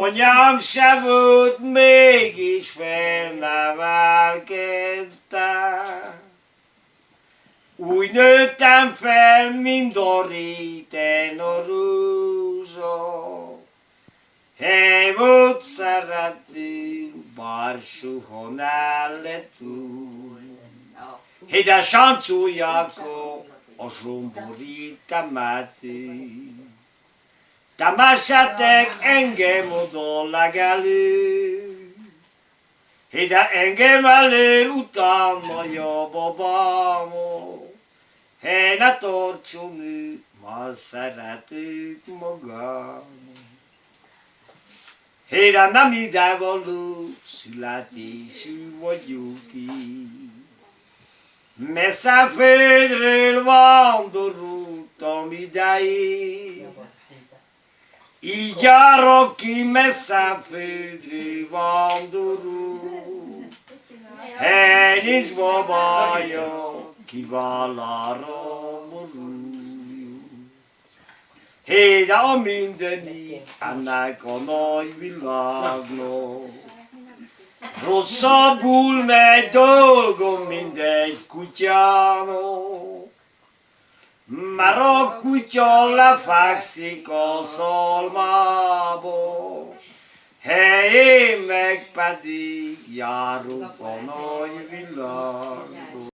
Anyám se volt, mégis felnevelkedtem. Úgy nőttem fel, mint a réten a rózsa. Hely volt szerető, bár soha ne lett úgy. Hely, de sáncolják a zsombori temető. Temessetek engem oda legelő. Hely, de engem elől utána a babámot. Hely, ne tartson ő, már szeretőt magámot. Hely, de nem idevaló születésű vagyok így. Messze földről vándoroltam ideig. Így járok ki, messze földről vándorol. Hely, nincs babája, kivel arra boruljon. Hely, de a mindenit ennek a nagy világnak. Rosszabbul megy dolgom, mint egy kutyának. Mert a kutya lefekszik a szalmába. Hely, én meg pedig járok a nagy világba.